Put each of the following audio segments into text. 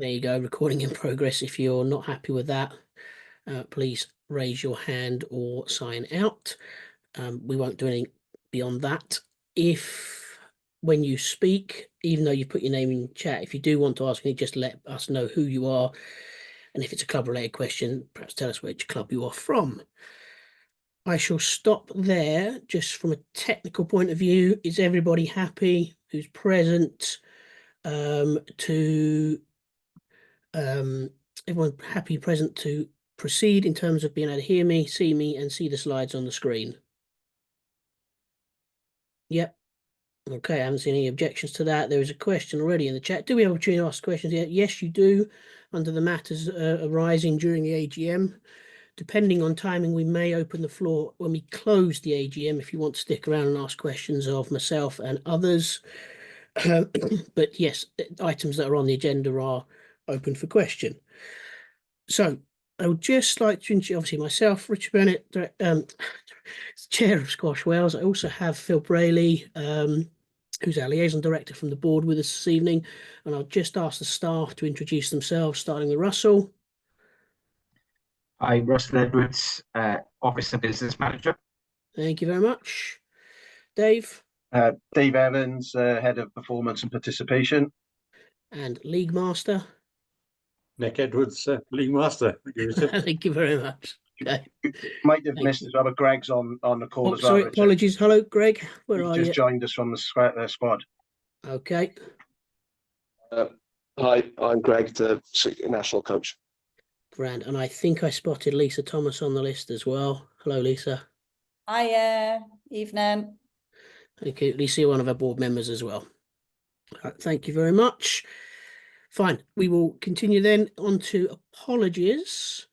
There you go, recording in progress. If you're not happy with that, please raise your hand or sign out. We won't do anything beyond that. If, when you speak, even though you put your name in chat, if you do want to ask me, just let us know who you are. And if it's a club-related question, perhaps tell us which club you are from. I shall stop there. Just from a technical point of view, is everybody happy who's present everyone happy present to proceed in terms of being able to hear me, see me, and see the slides on the screen? Yep. Okay, I haven't seen any objections to that. There is a question already in the chat. Do we have an opportunity to ask questions yet? Yes, you do, under the matters arising during the AGM. Depending on timing, we may open the floor when we close the AGM if you want to stick around and ask questions of myself and others. But yes, items that are on the agenda are open for question. So I would just like to introduce, obviously, myself, Richard Bennett, Chair of Squash Wales. I also have Phil Brayley, who's our liaison director from the board, with us this evening. And I'll just ask the staff to introduce themselves, starting with Russell. Hi, Russell Edwards, Office and Business Manager. Thank you very much. Dave. Dave Evans, Head of Performance and Participation. And League Master. Nick Edwards, League Master. Thank you, Richard. Thank you very much. Okay. Might have missed as well, but Greg's on the call as well. Sorry, Richard. apologies. Hello, Greg. Where are you? Just joined us from the squad. Okay. Hi, I'm Greg, the national coach. Grand. And I think I spotted Lisa Thomas on the list as well. Hello, Lisa. Hi, evening. Thank you. Lisa, you're one of our board members as well. Thank you very much. Fine. We will continue then on to apologies.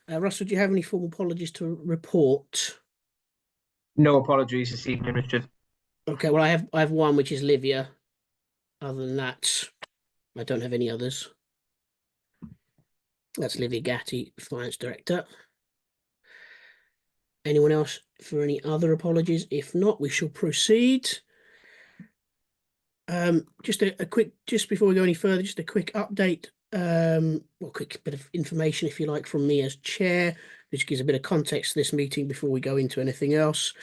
Russell, do you have any formal apologies to report? No apologies this evening, Richard. Okay, well, I have one, which is Livia. Other than that, I don't have any others. That's Livia Gatti, Finance Director. Anyone else for any other apologies? If not, we shall proceed. Just a quick, just before we go any further, just a quick update, well, quick bit of information, if you like, from me as chair, which gives a bit of context to this meeting before we go into anything else.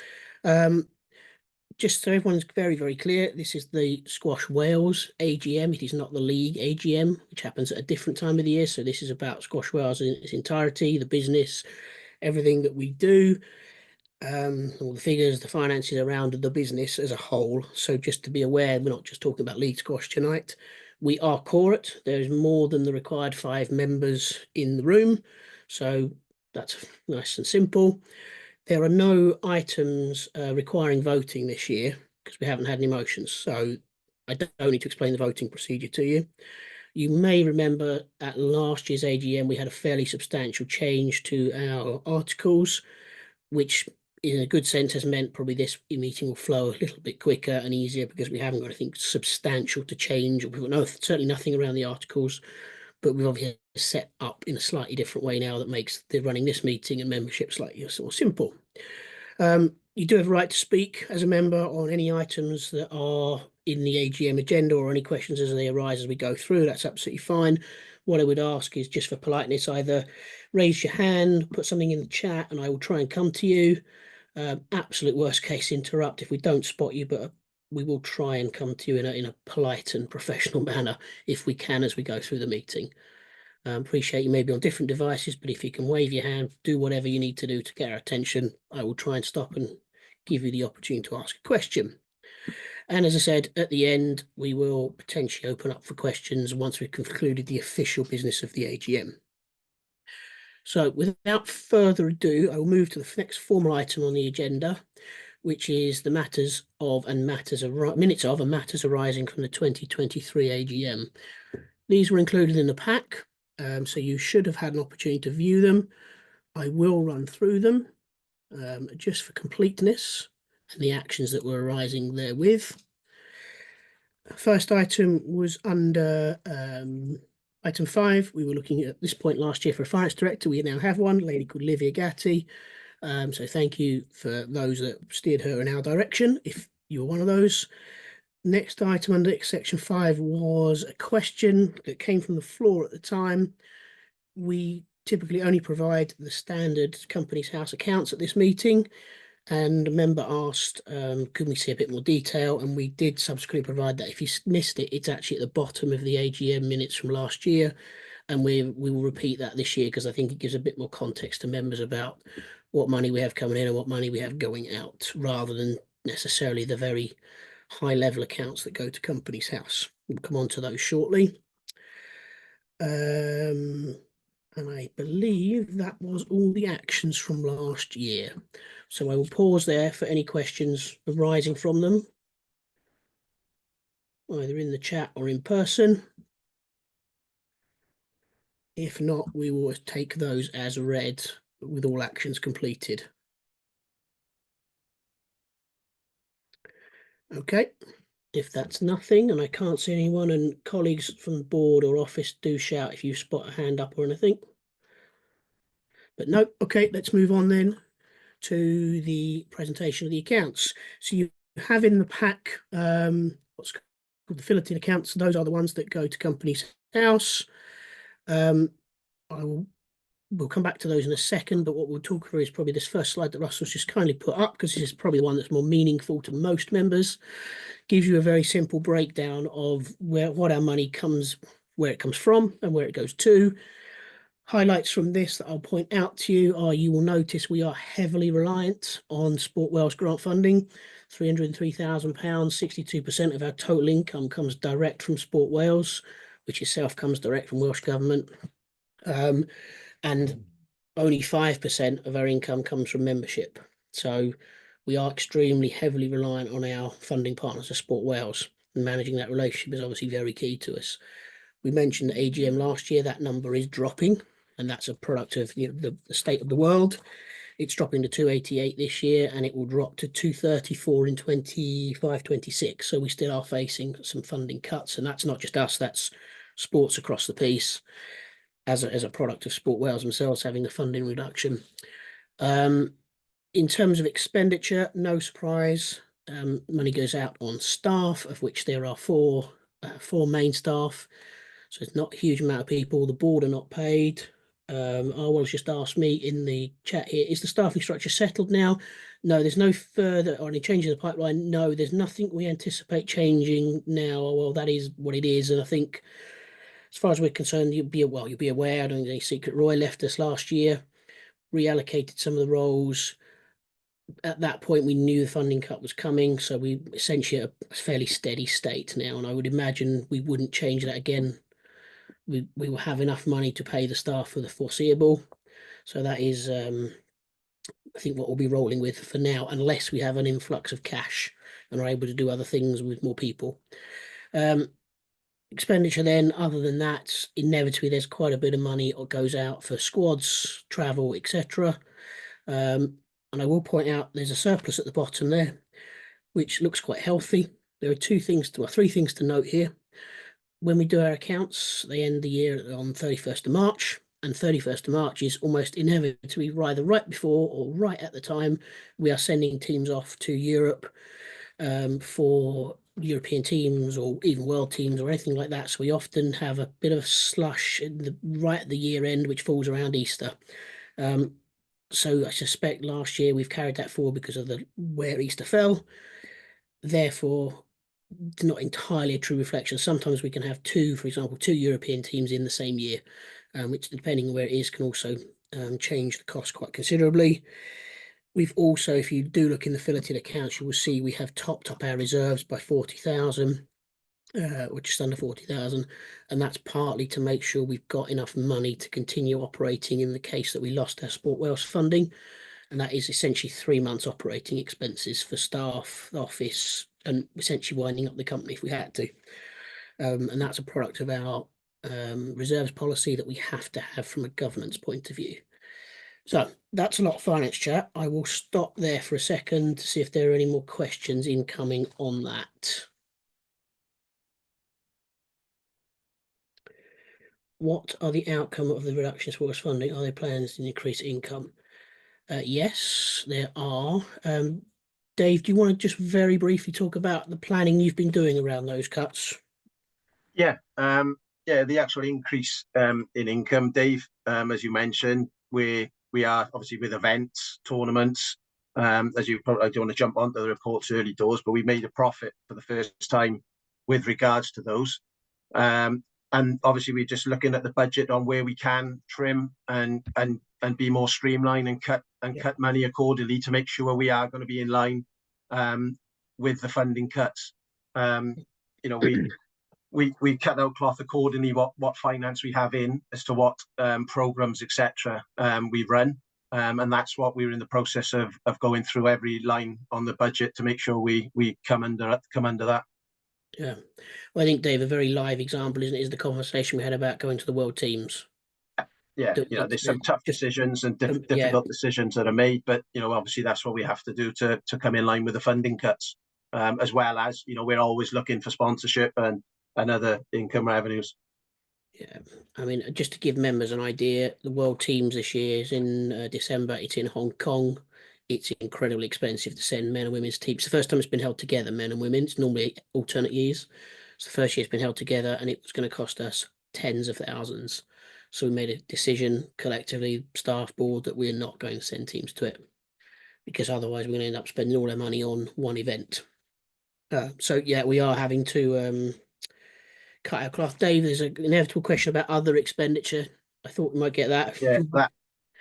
Just so everyone's very, very clear, this is the Squash Wales AGM. It is not the League AGM, which happens at a different time of the year. So this is about Squash Wales in its entirety, the business, everything that we do. All the figures, the finances around the business as a whole. So just to be aware, we're not just talking about league squash tonight. We are corporate. There is more than the required 5 members in the room. So that's nice and simple. There are no items requiring voting this year because we haven't had any motions. So I don't need to explain the voting procedure to you. You may remember at last year's AGM, we had a fairly substantial change to our articles, which in a good sense has meant probably this meeting will flow a little bit quicker and easier because we haven't got anything substantial to change. We've got certainly nothing around the articles, but we've obviously set up in a slightly different way now that makes the running this meeting and membership slightly more simple. You do have a right to speak as a member on any items that are in the AGM agenda or any questions as they arise as we go through. That's absolutely fine. What I would ask is just for politeness, either raise your hand, put something in the chat, and I will try and come to you. Absolute worst case, interrupt if we don't spot you, but we will try and come to you in a polite and professional manner if we can as we go through the meeting. Appreciate you may be on different devices, but if you can wave your hand, do whatever you need to do to get our attention, I will try and stop and give you the opportunity to ask a question. And as I said, at the end, we will potentially open up for questions once we've concluded the official business of the AGM. So without further ado, I will move to the next formal item on the agenda, which is the minutes of and matters arising from the 2023 AGM. These were included in the pack, so you should have had an opportunity to view them. I will run through them just for completeness and the actions that were arising therewith. First item was under item 5. We were looking at this point last year for a finance director. We now have one, a lady called Livia Gatti. So thank you for those that steered her in our direction, if you're one of those. Next item under section 5 was a question that came from the floor at the time. We typically only provide the standard Companies House accounts at this meeting, and a member asked, could we see a bit more detail? And we did subsequently provide that. If you missed it, it's actually at the bottom of the AGM minutes from last year, and we will repeat that this year because I think it gives a bit more context to members about what money we have coming in and what money we have going out, rather than necessarily the very high level accounts that go to Companies House. We'll come on to those shortly. And I believe that was all the actions from last year. So I will pause there for any questions arising from them, either in the chat or in person. If not, we will take those as read with all actions completed. Okay, if that's nothing and I can't see anyone, and colleagues from the board or office, do shout if you spot a hand up or anything. But no, okay, let's move on then to the presentation of the accounts. So you have in the pack what's called the filleted accounts. Those are the ones that go to Companies House. We'll come back to those in a second, but what we'll talk through is probably this first slide that Russell's just kindly put up, because this is probably one that's more meaningful to most members. Gives you a very simple breakdown of what our money comes, where it comes from and where it goes to. Highlights from this that I'll point out to you are, you will notice we are heavily reliant on Sport Wales grant funding. £303,000, 62% of our total income comes direct from Sport Wales, which itself comes direct from Welsh Government. And only 5% of our income comes from membership. So we are extremely heavily reliant on our funding partners at Sport Wales, and managing that relationship is obviously very key to us. We mentioned the AGM last year, that number is dropping, and that's a product of the state of the world. It's dropping to 288 this year, and it will drop to 234 in 25-26. So we still are facing some funding cuts, and that's not just us, that's sports across the piece as a product of Sport Wales themselves having a funding reduction. In terms of expenditure, no surprise, money goes out on staff, of which there are four main staff. So it's not a huge amount of people. The board are not paid. Arwell's just asked me in the chat here, is the staffing structure settled now? No, there's no further or any change in the pipeline. No, there's nothing we anticipate changing now. Well, that is what it is. And I think as far as we're concerned, you'll be aware, I don't think any secret. Roy left us last year, reallocated some of the roles. At that point, we knew the funding cut was coming, so we essentially at a fairly steady state now, and I would imagine we wouldn't change that again. We will have enough money to pay the staff for the foreseeable. So that is, I think, what we'll be rolling with for now, unless we have an influx of cash and are able to do other things with more people. Expenditure then, other than that, inevitably there's quite a bit of money that goes out for squads, travel, etc. And I will point out there's a surplus at the bottom there, which looks quite healthy. There are three things to note here. When we do our accounts, they end the year on 31st of March, and 31st of March is almost inevitably either right before or right at the time we are sending teams off to Europe for European teams or even world teams or anything like that. So we often have a bit of a slush right at the year end, which falls around Easter. So I suspect last year we've carried that forward because of where Easter fell. Therefore, it's not entirely a true reflection. Sometimes we can have for example, two European teams in the same year, which, depending on where it is, can also change the cost quite considerably. We've also, if you do look in the filleted accounts, you will see we have topped up our reserves by 40,000, or just under 40,000, and that's partly to make sure we've got enough money to continue operating in the case that we lost our Sport Wales funding, and that is essentially 3 months operating expenses for staff, office, and essentially winding up the company if we had to. And that's a product of our reserves policy that we have to have from a governance point of view. So that's a lot of finance chat. I will stop there for a second to see if there are any more questions incoming on that. What are the outcome of the reduction in sports funding? Are there plans to increase income? Yes, there are. Dave, do you want to just very briefly talk about the planning you've been doing around those cuts? Yeah, the actual increase in income, Dave, as you mentioned, we are obviously with events, tournaments, as you probably don't want to jump onto the reports early doors, but we made a profit for the first time with regards to those. And obviously we're just looking at the budget on where we can trim and be more streamlined and cut money accordingly to make sure we are going to be in line with the funding cuts. We cut out cloth accordingly what finance we have in as to what programs etc. We run, and that's what we're in the process of going through every line on the budget to make sure we come under that. Yeah, well, I think, Dave, a very live example, isn't it, is the conversation we had about going to the World Teams. Yeah, there's some tough decisions and difficult decisions that are made, but obviously that's what we have to do to come in line with the funding cuts, as well as we're always looking for sponsorship and other income revenues. Yeah, I mean, just to give members an idea, the World Teams this year is in December. It's in Hong Kong. It's incredibly expensive to send men and women's teams. It's the first time it's been held together, men and women. It's normally alternate years. It's the first year it's been held together, and it was going to cost us tens of thousands. So we made a decision collectively, staff board, that we're not going to send teams to it, because otherwise we're going to end up spending all our money on one event. So yeah, we are having to cut our cloth. Dave, there's an inevitable question about other expenditure. I thought we might get that. Yeah, that.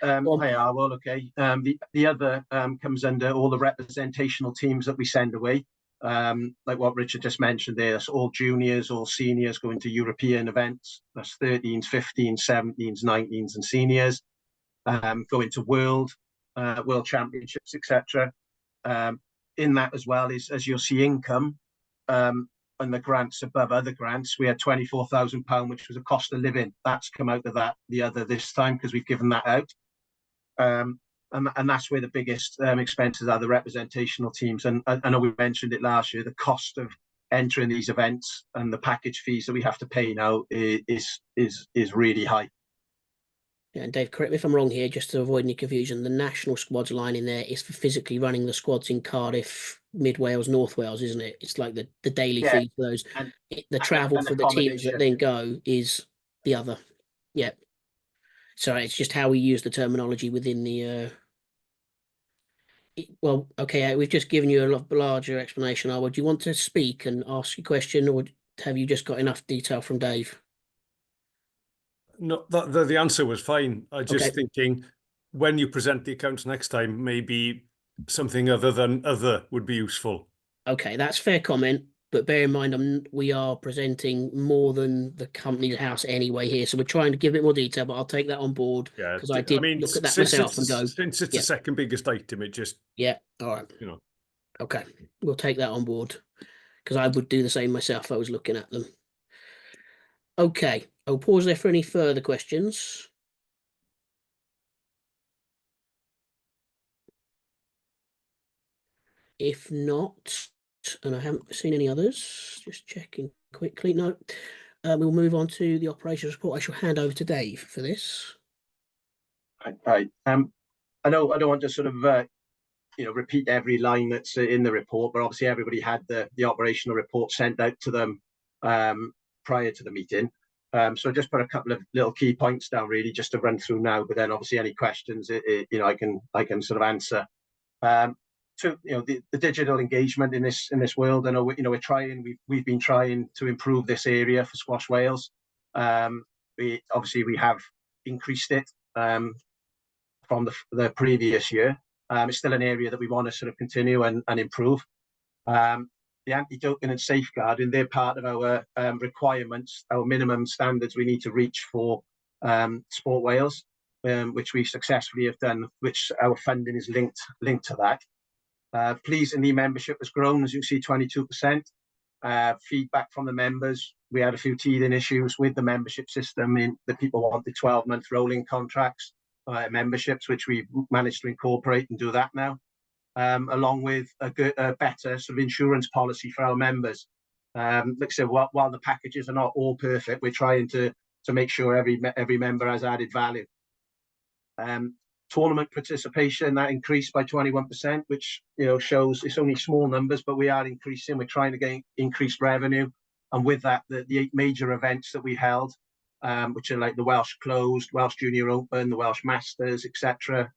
Well, okay. The other comes under all the representational teams that we send away. Like what Richard just mentioned there, that's all juniors, all seniors going to European events. That's 13s, 15s, 17s, 19s, and seniors. Going to world championships, etc. In that as well is, as you'll see, income. And the grants above other grants, we had £24,000, which was a cost of living. That's come out of the other this time because we've given that out. And that's where the biggest expenses are, the representational teams. And I know we mentioned it last year, the cost of entering these events and the package fees that we have to pay now is really high. Yeah, and Dave, correct me if I'm wrong here, just to avoid any confusion. The national squads line in there is for physically running the squads in Cardiff, Mid Wales, North Wales, isn't it? It's like the daily fee for those. The travel for the teams that then go is the other. Yeah. Sorry, it's just how we use the terminology within the. Well, okay, we've just given you a lot larger explanation. Do you want to speak and ask a question, or have you just got enough detail from Dave? No, the answer was fine. I'm just thinking, when you present the accounts next time, maybe something other than other would be useful. Okay, that's fair comment, but bear in mind we are presenting more than the company's house anyway here, so we're trying to give it more detail. But I'll take that on board because I did look at that myself and go, since it's the second biggest item, it just all right, okay, we'll take that on board because I would do the same myself if I was looking at them. Okay, I'll pause there for any further questions. If not, and I haven't seen any others, just checking quickly. No, we'll move on to the operations report. I shall hand over to Dave for this. Right. I know I don't want to sort of repeat every line that's in the report, but obviously everybody had the operational report sent out to them prior to the meeting. So just put a couple of little key points down really just to run through now, but then obviously any questions I can sort of answer. So the digital engagement in this world, I know we've been trying to improve this area for Squash Wales. We have increased it from the previous year. It's still an area that we want to sort of continue and improve. The anti-doping and safeguarding, they're part of our requirements, our minimum standards we need to reach for Sport Wales, which we successfully have done, which our funding is linked to that. Pleasingly, membership has grown, as you see, 22%. Feedback from the members, we had a few teething issues with the membership system in that people wanted 12-month rolling contracts, memberships, which we managed to incorporate and do that now. Along with a better sort of insurance policy for our members. Like I said, while the packages are not all perfect, we're trying to make sure every member has added value. Tournament participation, that increased by 21%, which, shows it's only small numbers, but we are increasing. We're trying to gain increased revenue. And with that, the 8 major events that we held, which are like the Welsh Closed, Welsh Junior Open, the Welsh Masters, etc.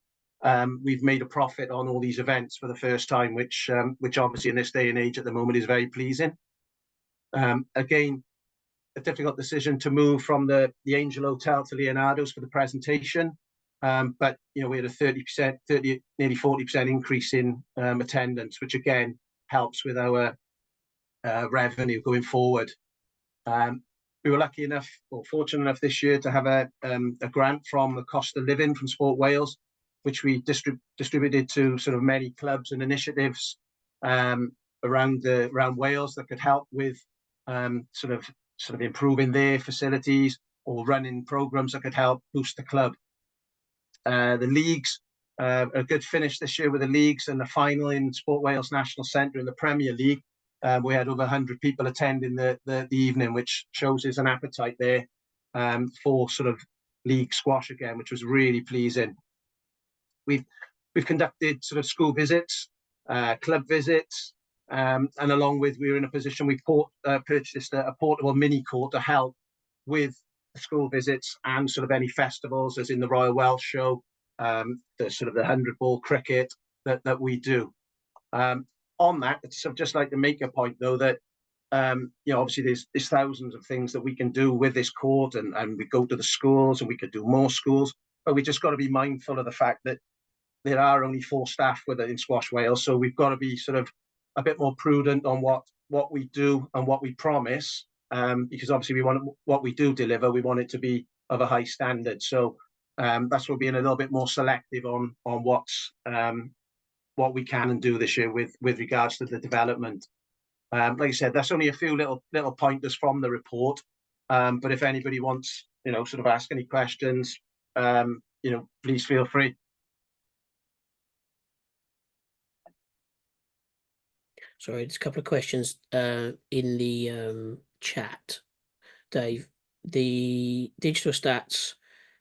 We've made a profit on all these events for the first time, which obviously in this day and age at the moment is very pleasing. Again, a difficult decision to move from the Angel Hotel to Leonardo's for the presentation. But we had a 30%, nearly 40% increase in attendance, which again helps with our revenue going forward. We were lucky enough, or fortunate enough this year, to have a grant from the Cost of Living from Sport Wales, which we distributed to sort of many clubs and initiatives around Wales that could help with sort of improving their facilities or running programs that could help boost the club. The leagues, a good finish this year with the leagues, and the final in Sport Wales National Centre in the Premier League. We had over 100 people attending the evening, which shows there's an appetite there for sort of league squash again, which was really pleasing. We've conducted sort of school visits, club visits, and along with, we were in a position, we purchased a portable mini court to help with school visits and sort of any festivals, as in the Royal Welsh Show, the sort of the 100-ball cricket that we do. On that, I'd just like to make a point though that obviously there's thousands of things that we can do with this court, and we go to the schools and we could do more schools, but we just got to be mindful of the fact that there are only 4 staff with it in Squash Wales, so we've got to be sort of a bit more prudent on what we do and what we promise, because obviously we want what we do deliver, we want it to be of a high standard. So that's why we're being a little bit more selective on what we can and do this year with regards to the development. Like I said, that's only a few little pointers from the report, but if anybody wants sort of ask any questions, please feel free. Sorry, there's a couple of questions in the chat, Dave. The digital stats,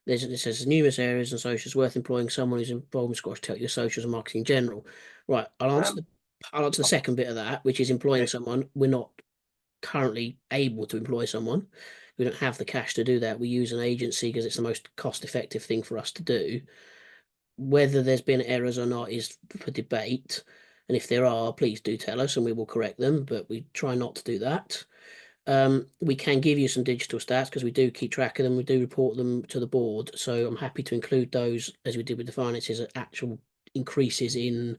it says numerous areas and socials worth employing someone who's involved in squash to help your socials and marketing in general. Right, I'll answer the second bit of that, which is employing someone. We're not currently able to employ someone. We don't have the cash to do that. We use an agency because it's the most cost-effective thing for us to do. Whether there's been errors or not is for debate. And if there are, please do tell us and we will correct them, but we try not to do that. We can give you some digital stats because we do keep track of them. We do report them to the board. So I'm happy to include those, as we did with the finances, actual increases in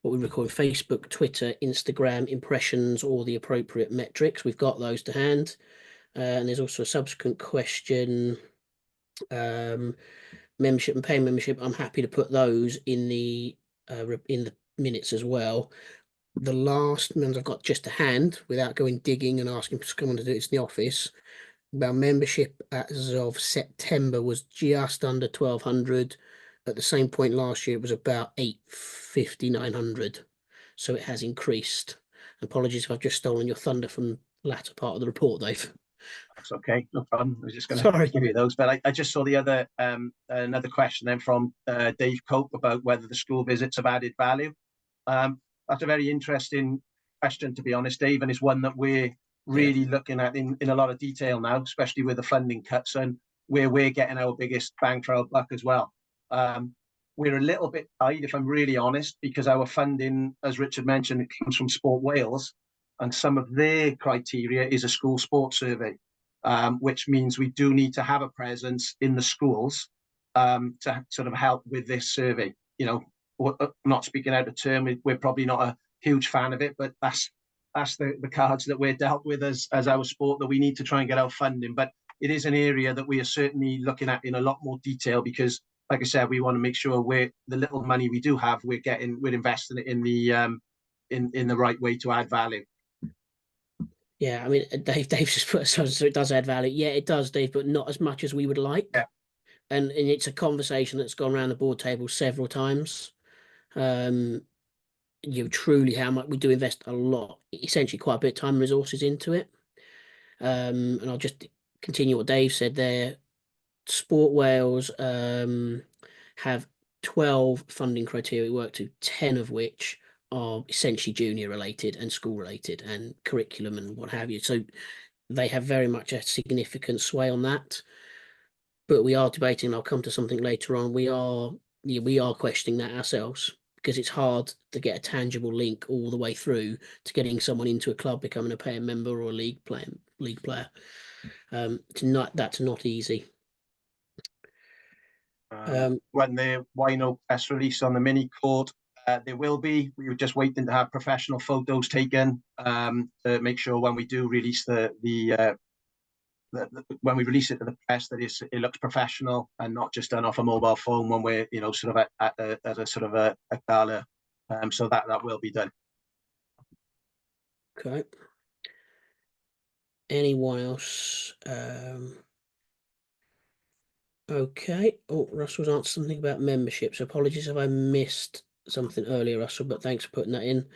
what we record Facebook, Twitter, Instagram, impressions, or the appropriate metrics. We've got those to hand. And there's also a subsequent question, membership and pay membership. I'm happy to put those in the minutes as well. The last ones I've got just to hand, without going digging and asking for someone to do it in the office. Our membership as of September was just under 1,200. At the same point last year, it was about 850, 900. So it has increased. Apologies if I've just stolen your thunder from the latter part of the report, Dave. That's okay, no problem. I was just going to give you those, but I just saw the other another question then from Dave Cope about whether the school visits have added value. That's a very interesting question, to be honest, Dave, and it's one that we're really looking at in a lot of detail now, especially with the funding cuts and where we're getting our biggest bang for our buck as well. We're a little bit tight, if I'm really honest, because our funding, as Richard mentioned, it comes from Sport Wales, and some of their criteria is a school sports survey, which means we do need to have a presence in the schools to sort of help with this survey. Not speaking out of turn, we're probably not a huge fan of it, but that's the cards that we're dealt with as our sport, that we need to try and get our funding. But it is an area that we are certainly looking at in a lot more detail, because like I said, we want to make sure the little money we do have, we're investing it in the right way to add value. Yeah, I mean, Dave just put so it does add value. Yeah, it does, Dave, but not as much as we would like. Yeah. And it's a conversation that's gone around the board table several times. Truly how much we do invest a lot, essentially quite a bit of time and resources into it. And I'll just continue what Dave said there. Sport Wales have 12 funding criteria we work to, 10 of which are essentially junior related and school related and curriculum and what have you. So they have very much a significant sway on that. But we are debating, and I'll come to something later on. We are questioning that ourselves, because it's hard to get a tangible link all the way through to getting someone into a club, becoming a paying member or a league player. That's not easy. When the Wino press release on the mini court, there will be. We were just waiting to have professional photos taken to make sure when we do release when we release it to the press that it looks professional and not just done off a mobile phone when we're sort of at a sort of a gala. So that will be done. Okay. Anyone else? Okay. Oh, Russell's answered something about membership. So apologies if I missed something earlier, Russell, but thanks for putting that in.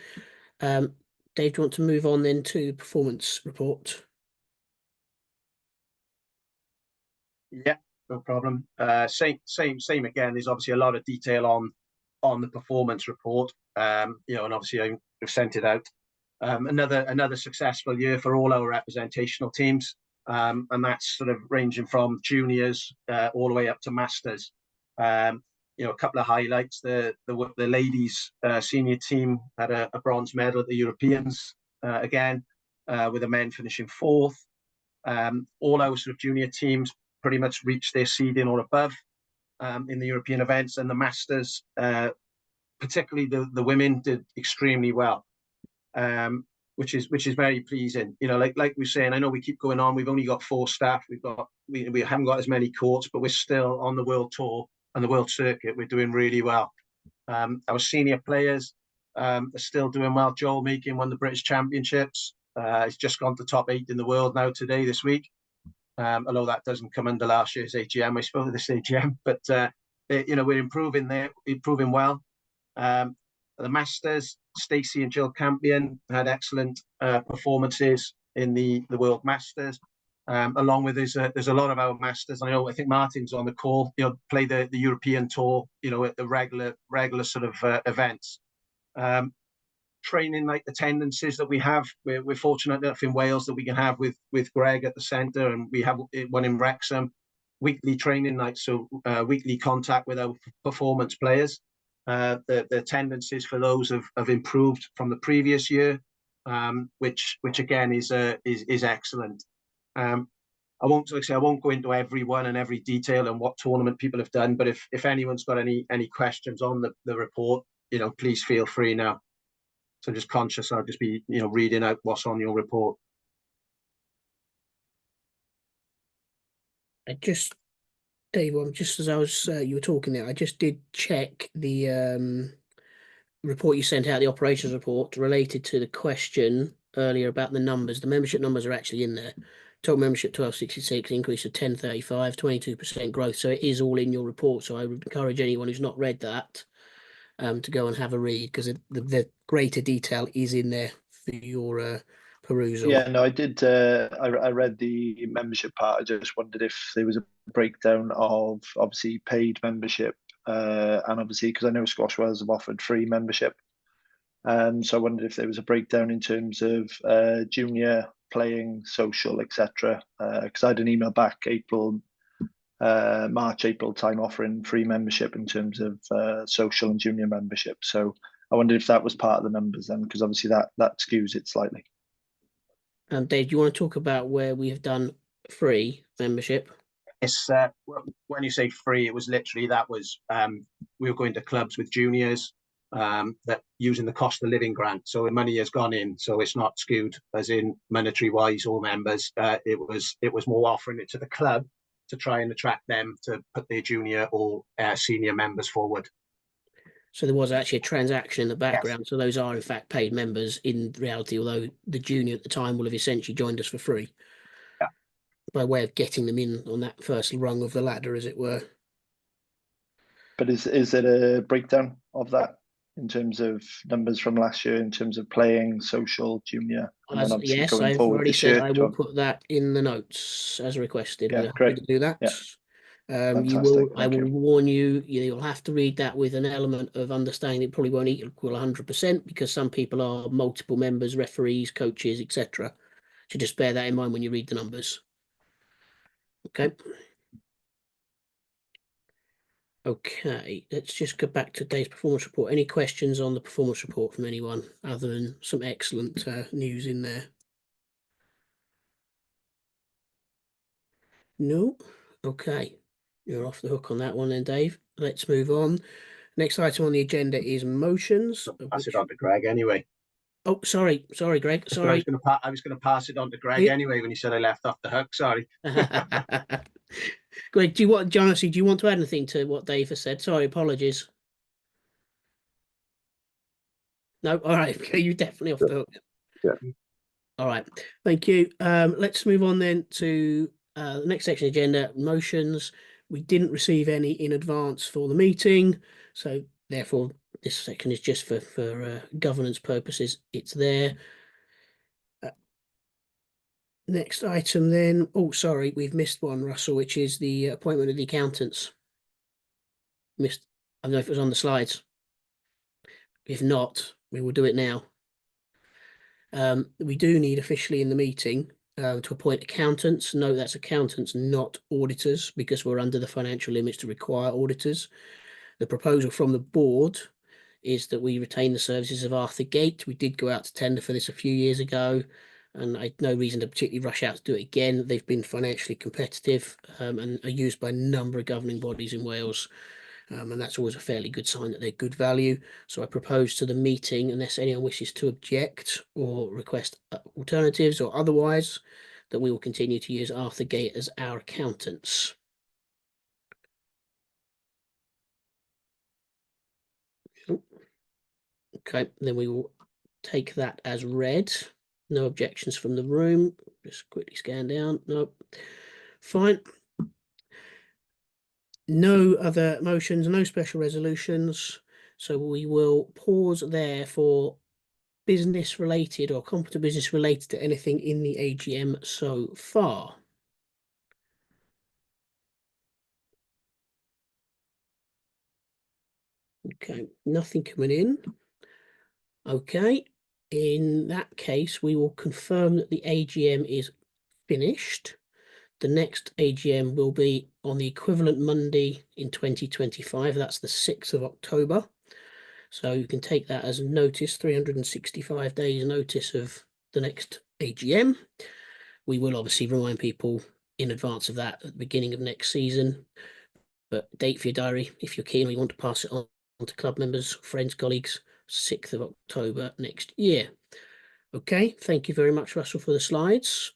Dave, do you want to move on then to performance report? Yeah, no problem. Same again. There's obviously a lot of detail on the performance report. And obviously I've sent it out. Another successful year for all our representational teams, and that's sort of ranging from juniors all the way up to masters. A couple of highlights: the ladies senior team had a bronze medal at the Europeans again, with the men finishing fourth. All our sort of junior teams pretty much reached their seeding or above in the European events, and the masters, particularly the women, did extremely well. Which is very pleasing. Like we're saying, I know we keep going on. We've only got 4 staff. We haven't got as many courts, but we're still on the world tour and the world circuit. We're doing really well. Our senior players are still doing well. Joel Meakin won the British Championships. He's just gone to top 8 in the world now this week. Although that doesn't come under last year's AGM, I suppose, this AGM. But we're improving there, improving well. The masters, Stacey and Jill Campion had excellent performances in the World Masters. Along with there's a lot of our masters. I think Martin's on the call. Play the European tour. At the regular sort of events. Training like attendances that we have. We're fortunate enough in Wales that we can have with Greg at the centre, and we have one in Wrexham. Weekly training nights, so weekly contact with our performance players. The attendances for those have improved from the previous year, which again is excellent. I won't go into every one and every detail and what tournament people have done, but if anyone's got any questions on the report, please feel free now. So I'm just conscious I'll just be reading out what's on your report. Dave, just as I was you were talking there, I just did check the report you sent out, the operations report related to the question earlier about the numbers. The membership numbers are actually in there. Total membership 1266, increase of 1035, 22% growth. So it is all in your report. So I would encourage anyone who's not read that to go and have a read, because the greater detail is in there for your perusal. Yeah, no, I did. I read the membership part. I just wondered if there was a breakdown of obviously paid membership, and obviously because I know Squash Wales have offered free membership, so I wondered if there was a breakdown in terms of junior, playing, social, etc. Because I had an email back March, April time offering free membership in terms of social and junior membership. So I wondered if that was part of the numbers then, because obviously that skews it slightly. Dave, do you want to talk about where we have done free membership? It's when you say free, it was literally we were going to clubs with juniors that using the cost of living grant. So the money has gone in, so it's not skewed as in monetary wise or members. It was more offering it to the club to try and attract them to put their junior or senior members forward. So there was actually a transaction in the background. Yes. So those are in fact paid members in reality, although the junior at the time will have essentially joined us for free. Yeah. By way of getting them in on that first rung of the ladder, as it were. But is there a breakdown of that in terms of numbers from last year, in terms of playing, social, junior, and then obviously Yes, going I've forward already this said year? I will put that in the notes as requested. Yeah, We're happy great. to do that. Yeah. Fantastic, I thank will you. warn you, you'll have to read that with an element of understanding it probably won't equal 100% because some people are multiple members, referees, coaches, etc. So just bear that in mind when you read the numbers. Okay. Okay, let's just go back to today's performance report. Any questions on the performance report from anyone other than some excellent news in there? No? Okay. You're off the hook on that one then, Dave. Let's move on. Next item on the agenda is motions. Pass it on to Greg anyway. Oh, sorry, Greg. I Sorry. was going to pass it on to Greg anyway when he said I left off the hook. Sorry. Greg, do you want, Jonathan, do you want to add anything to what Dave has said? Sorry, apologies. No, all right. Okay, you're definitely off the hook. Yeah. All right. Thank you. Let's move on then to the next section agenda, motions. We didn't receive any in advance for the meeting, so therefore this section is just for governance purposes. It's there. Next item then. Oh, sorry, we've missed one, Russell, which is the appointment of the accountants. Missed. I don't know if it was on the slides. If not, we will do it now. We do need officially in the meeting to appoint accountants. No, that's accountants, not auditors, because we're under the financial limits to require auditors. The proposal from the board is that we retain the services of Arthur Gate. We did go out to tender for this a few years ago, and I had no reason to particularly rush out to do it again. They've been financially competitive and are used by a number of governing bodies in Wales. And that's always a fairly good sign that they're good value. So I propose to the meeting, unless anyone wishes to object or request alternatives or otherwise, that we will continue to use Arthur Gate as our accountants. Okay, then we will take that as read. No objections from the room. Just quickly scan down. Nope. Fine. No other motions, no special resolutions. So we will pause there for business related or competent business related to anything in the AGM so far. Okay, nothing coming in. Okay, in that case, we will confirm that the AGM is finished. The next AGM will be on the equivalent Monday in 2025. That's the 6th of October. So you can take that as notice, 365 days notice of the next AGM. We will obviously remind people in advance of that at the beginning of next season. But date for your diary, if you're keen or you want to pass it on to club members, friends, colleagues, 6th of October next year. Okay, thank you very much, Russell, for the slides.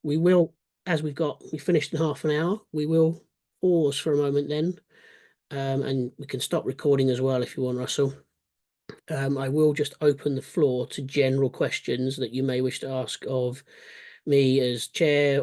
We will, as we finished in half an hour, we will pause for a moment then, and we can stop recording as well if you want, Russell. I will just open the floor to general questions that you may wish to ask of me as chair